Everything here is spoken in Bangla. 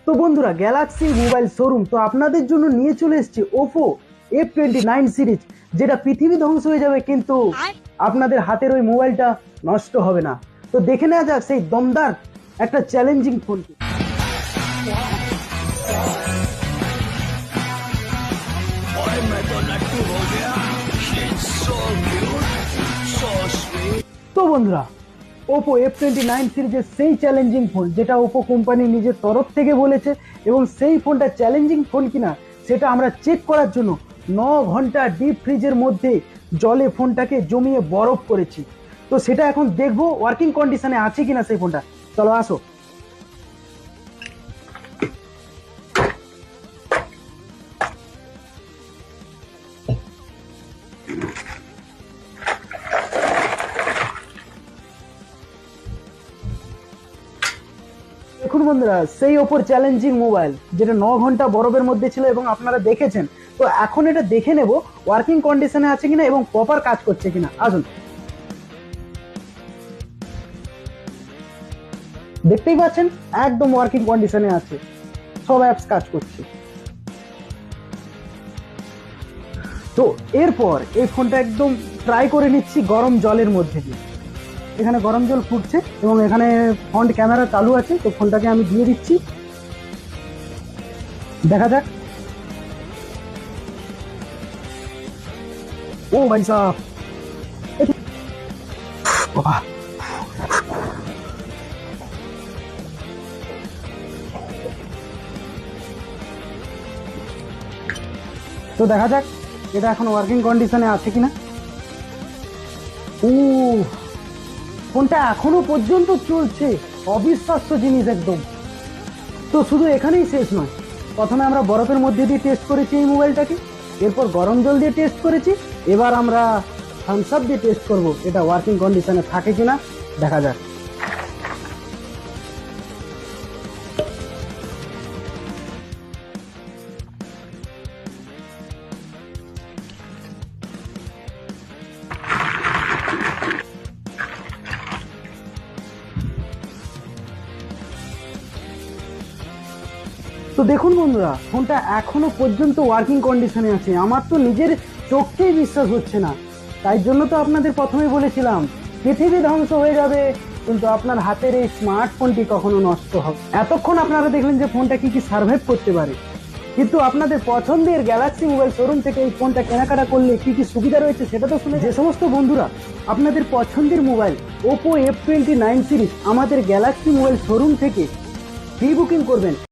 তো বন্ধুরা, গ্যালাক্সি মোবাইল শোরুম তো আপনাদের জন্য নিয়ে চলে এসেছে ওপো F29 সিরিজ, যেটা পৃথিবী ধ্বংস হয়ে যাবে কিন্তু আপনাদের হাতের ওই মোবাইলটা নষ্ট হবে না। তো দেখে নেওয়া যাক সেই দমদার একটা চ্যালেঞ্জিং ফোনকে। তো বন্ধুরা, ওপো F29 সিরিজের সেই চ্যালেঞ্জিং ফোন, যেটা ওপো কোম্পানি নিজের তরফ থেকে বলেছে, এবং সেই ফোনটা চ্যালেঞ্জিং ফোন কিনা সেটা আমরা চেক করার জন্য 9 ঘন্টা ডিপ ফ্রিজের মধ্যে জলে ফোনটাকে জমিয়ে বরফ করেছি। তো সেটা এখন দেখবো ওয়ার্কিং কন্ডিশনে আছে কিনা সেই ফোনটা। চলো আসো। দেখুন বন্ধুরা, সেই ওপোর চ্যালেঞ্জিং মোবাইল যেটা 9 ঘন্টা বরফের মধ্যে ছিল এবং আপনারা দেখেছেন। তো এখন এটা দেখে নেব ওয়ার্কিং কন্ডিশনে আছে কিনা এবং প্রপার কাজ করছে কিনা। আসুন, দেখতেই পাচ্ছেন একদম ওয়ার্কিং কন্ডিশনে আছে, সব অ্যাপস কাজ করছে। তো এরপর এই ফোনটা একদম ট্রাই করে নিচ্ছি গরম জলের মধ্যে দিয়ে। এখানে গরম জল ফুটছে এবং এখানে ফ্রন্ট ক্যামেরা চালু আছে। তো ফোনটাকে আমি দিয়ে দিচ্ছি, দেখা যাক। ও ভাই সাহেব, বাহ! তো দেখা যাক এটা এখন ওয়ার্কিং কন্ডিশনে আছে কিনা। ও, ফোনটা এখনো পর্যন্ত চলছে, অবিশ্বাস্য জিনিস একদম। তো শুধু এখানেই শেষ নয়, প্রথমে আমরা বরফের মধ্যে দিয়ে টেস্ট করেছি এই মোবাইলটাকে, এরপর গরম জল দিয়ে টেস্ট করেছি, এবার আমরা থামস আপ দিয়ে টেস্ট করব এটা ওয়ার্কিং কন্ডিশনে থাকে কিনা। দেখা যাক। তো দেখুন বন্ধুরা, ফোনটা এখনো পর্যন্ত ওয়ার্কিং কন্ডিশনে আছে। আমার তো নিজের চোখকেই বিশ্বাস হচ্ছে না। তাই জন্য তো আপনাদের প্রথমেই বলেছিলাম পৃথিবী ধ্বংস হয়ে যাবে কিন্তু আপনার হাতের এই স্মার্টফোনটি কখনো নষ্ট হবে। এতক্ষণ আপনারা দেখলেন যে ফোনটা কি কি সার্ভাইভ করতে পারে, কিন্তু আপনাদের পছন্দের গ্যালাক্সি মোবাইল শোরুম থেকে এই ফোনটা কেনাকাটা করলে কি কি সুবিধা রয়েছে সেটা তো শুনে। যে সমস্ত বন্ধুরা আপনাদের পছন্দের মোবাইল ওপো F29 সিরিজ আমাদের গ্যালাক্সি মোবাইল শোরুম থেকে প্রি বুকিং করবেন,